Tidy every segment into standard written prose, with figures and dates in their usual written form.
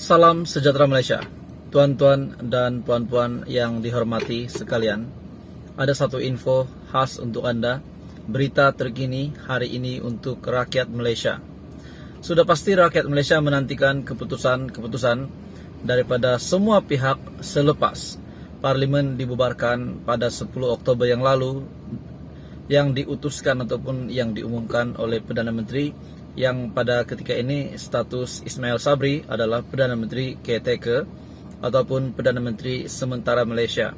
Salam sejahtera Malaysia. Tuan-tuan dan puan-puan yang dihormati sekalian, ada satu info khas untuk Anda, berita terkini hari ini untuk rakyat Malaysia. Sudah pasti rakyat Malaysia menantikan keputusan-keputusan daripada semua pihak selepas Parlimen dibubarkan pada 10 Oktober yang lalu, yang diutuskan ataupun yang diumumkan oleh Perdana Menteri yang pada ketika ini status Ismail Sabri adalah Perdana Menteri caretaker ataupun Perdana Menteri sementara Malaysia.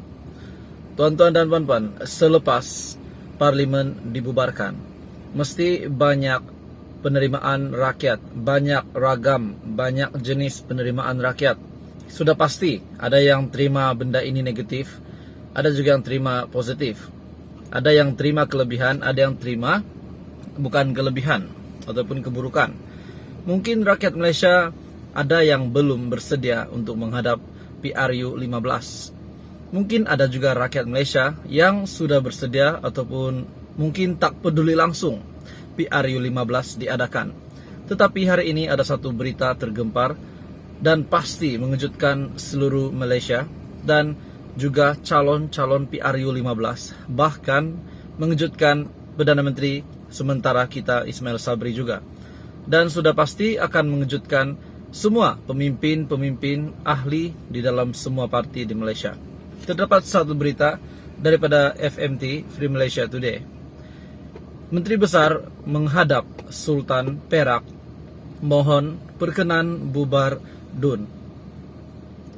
Tuan-tuan dan puan-puan, selepas Parlimen dibubarkan, mesti banyak penerimaan rakyat, banyak ragam, banyak jenis penerimaan rakyat. Sudah pasti ada yang terima benda ini negatif, ada juga yang terima positif. Ada yang terima kelebihan, ada yang terima bukan kelebihan ataupun keburukan. Mungkin rakyat Malaysia ada yang belum bersedia untuk menghadap PRU 15. Mungkin ada juga rakyat Malaysia yang sudah bersedia ataupun mungkin tak peduli langsung PRU 15 diadakan. Tetapi hari ini ada satu berita tergempar dan pasti mengejutkan seluruh Malaysia dan juga calon-calon PRU 15, bahkan mengejutkan Perdana Menteri sementara kita Ismail Sabri juga. Dan sudah pasti akan mengejutkan semua pemimpin-pemimpin ahli di dalam semua parti di Malaysia. Terdapat satu berita daripada FMT, Free Malaysia Today. Menteri Besar menghadap Sultan Perak mohon perkenan bubar DUN.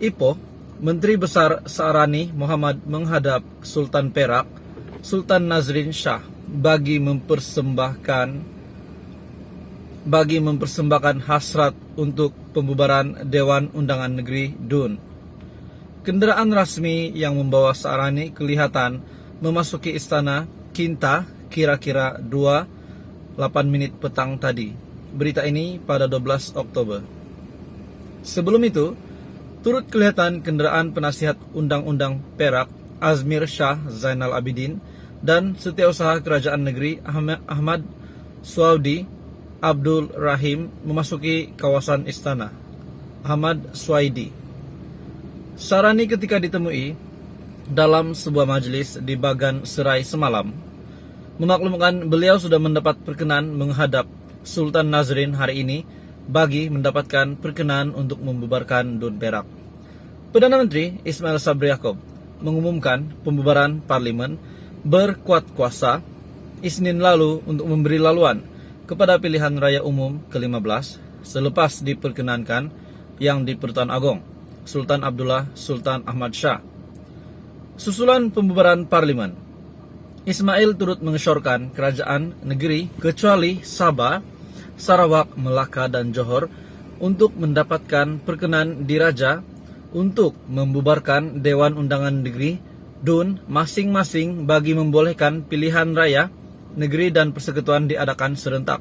Ipoh, Menteri Besar Saarani Mohamad menghadap Sultan Perak, Sultan Nazrin Shah bagi mempersembahkan hasrat untuk pembubaran Dewan Undangan Negeri DUN. Kenderaan rasmi yang membawa Saarani kelihatan memasuki istana Kinta kira-kira 2:08 petang tadi. Berita ini pada 12 Oktober. Sebelum itu, turut kelihatan kenderaan penasihat Undang-Undang Perak Azmir Shah Zainal Abidin dan Setiausaha Kerajaan Negeri Ahmad Suaudi Abdul Rahim memasuki kawasan istana. Ahmad Suaidi. Saarani ketika ditemui dalam sebuah majlis di Bagan Serai semalam memaklumkan beliau sudah mendapat perkenan menghadap Sultan Nazrin hari ini bagi mendapatkan perkenan untuk membubarkan DUN Perak. Perdana Menteri Ismail Sabri Yaakob mengumumkan pembubaran Parlimen berkuat kuasa Isnin lalu untuk memberi laluan kepada pilihan raya umum ke-15 selepas diperkenankan yang di Pertuan Agong Sultan Abdullah Sultan Ahmad Shah. Susulan pembubaran Parlimen, Ismail turut mengesyorkan kerajaan negeri kecuali Sabah, Sarawak, Melaka dan Johor untuk mendapatkan perkenan diraja untuk membubarkan Dewan Undangan Negeri DUN masing-masing bagi membolehkan pilihan raya negeri dan persekutuan diadakan serentak.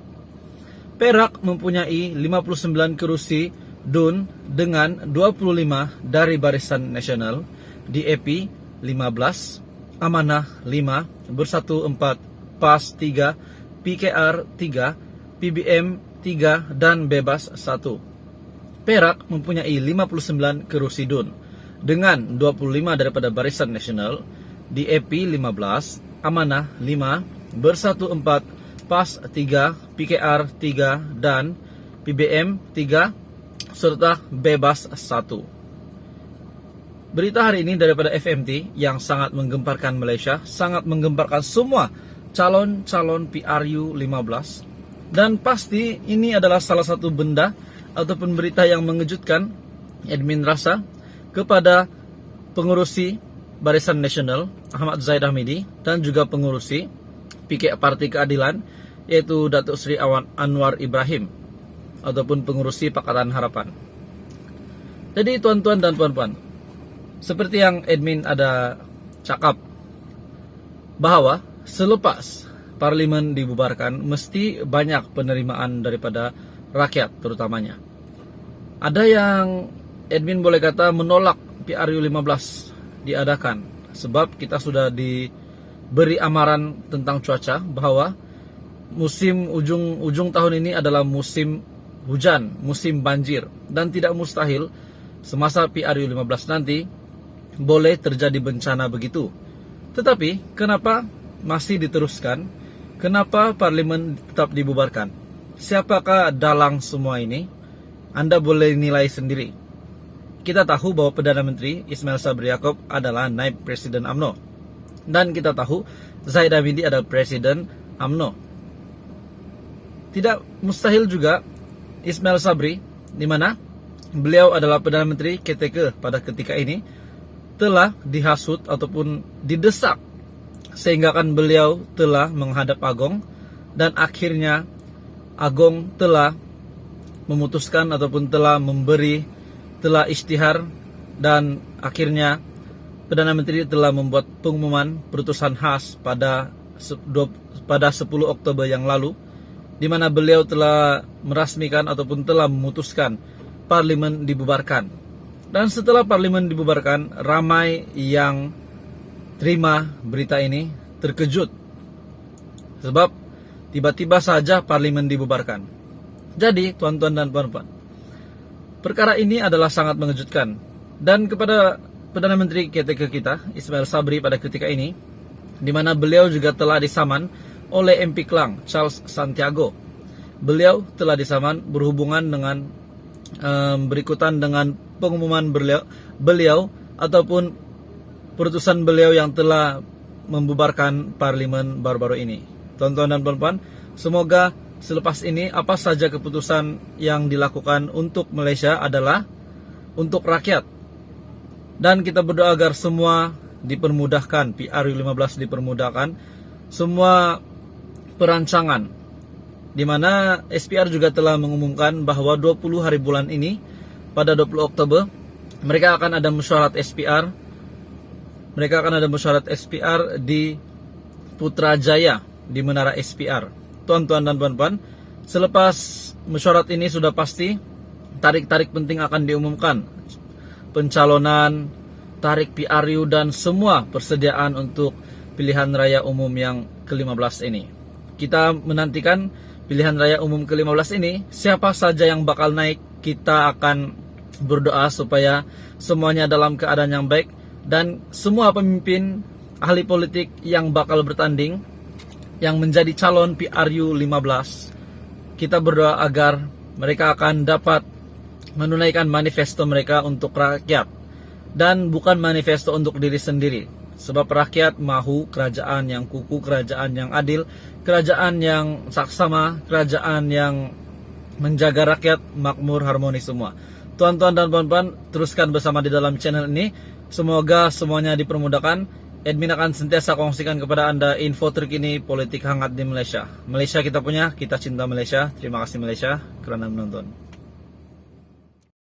Perak mempunyai 59 kerusi DUN dengan 25 dari Barisan Nasional, DAP 15, Amanah 5, Bersatu 4, PAS 3, PKR 3, PBM 3 dan Bebas 1. Perak mempunyai 59 kerusi DUN dengan 25 daripada Barisan Nasional, DAP 15, Amanah 5, Bersatu 4, PAS 3, PKR 3 dan PBM 3 serta Bebas 1. Berita hari ini daripada FMT yang sangat menggemparkan Malaysia, sangat menggemparkan semua calon-calon PRU 15. Dan pasti ini adalah salah satu benda ataupun berita yang mengejutkan admin rasa kepada pengurusi Barisan Nasional Ahmad Zaid Hamidi dan juga pengurusi PK Parti Keadilan yaitu Datuk Seri Anwar Ibrahim ataupun pengurusi Pakatan Harapan. Jadi tuan-tuan dan puan-puan, seperti yang admin ada cakap bahawa selepas Parlimen dibubarkan mesti banyak penerimaan daripada rakyat terutamanya. Ada yang admin boleh kata menolak PRU 15 diadakan sebab kita sudah diberi amaran tentang cuaca bahwa musim ujung tahun ini adalah musim hujan, musim banjir, dan tidak mustahil semasa PRU 15 nanti boleh terjadi bencana begitu. Tetapi kenapa masih diteruskan? Kenapa parlimen tetap dibubarkan? Siapakah dalang semua ini? Anda boleh nilai sendiri. Kita tahu bahwa Perdana Menteri Ismail Sabri Yaakob adalah naib Presiden UMNO. Dan kita tahu Zahid Hamidi adalah Presiden UMNO. Tidak mustahil juga Ismail Sabri, di mana beliau adalah Perdana Menteri ketika pada ketika ini, telah dihasut ataupun didesak sehingga kan beliau telah menghadap Agong, dan akhirnya Agong telah memutuskan ataupun telah istihar, dan akhirnya Perdana Menteri telah membuat pengumuman putusan khas pada 10 Oktober yang lalu, di mana beliau telah merasmikan ataupun telah memutuskan parlimen dibubarkan. Dan setelah parlimen dibubarkan, ramai yang terima berita ini terkejut, sebab tiba-tiba saja parlimen dibubarkan. Jadi, tuan-tuan dan puan-puan, perkara ini adalah sangat mengejutkan. Dan kepada Perdana Menteri ketika kita, Ismail Sabri pada ketika ini, di mana beliau juga telah disaman oleh MP Klang, Charles Santiago. Beliau telah disaman berhubungan dengan berikutan dengan pengumuman beliau ataupun putusan beliau yang telah membubarkan parlimen baru-baru ini. Tuan-tuan dan puan-puan, semoga selepas ini apa saja keputusan yang dilakukan untuk Malaysia adalah untuk rakyat. Dan kita berdoa agar semua dipermudahkan, PRU 15 dipermudahkan, semua perancangan, di mana SPR juga telah mengumumkan bahwa 20 hari bulan ini, pada 20 Oktober, mereka akan ada mesyuarat SPR. Mereka akan ada mesyuarat SPR di Putrajaya, di Menara SPR. Tuan-tuan dan puan-puan, selepas mesyuarat ini sudah pasti, tarik-tarik penting akan diumumkan. Pencalonan, tarik PRU, dan semua persediaan untuk pilihan raya umum yang ke-15 ini. Kita menantikan pilihan raya umum ke-15 ini, siapa saja yang bakal naik, kita akan berdoa supaya semuanya dalam keadaan yang baik, dan semua pemimpin ahli politik yang bakal bertanding, yang menjadi calon PRU 15, kita berdoa agar mereka akan dapat menunaikan manifesto mereka untuk rakyat, dan bukan manifesto untuk diri sendiri. Sebab rakyat mahu kerajaan yang kukuh, kerajaan yang adil, kerajaan yang saksama, kerajaan yang menjaga rakyat makmur, harmoni semua. Tuan-tuan dan puan-puan, teruskan bersama di dalam channel ini. Semoga semuanya dipermudahkan. Admin akan sentiasa kongsikan kepada Anda info terkini politik hangat di Malaysia. Malaysia kita punya, kita cinta Malaysia. Terima kasih Malaysia kerana menonton.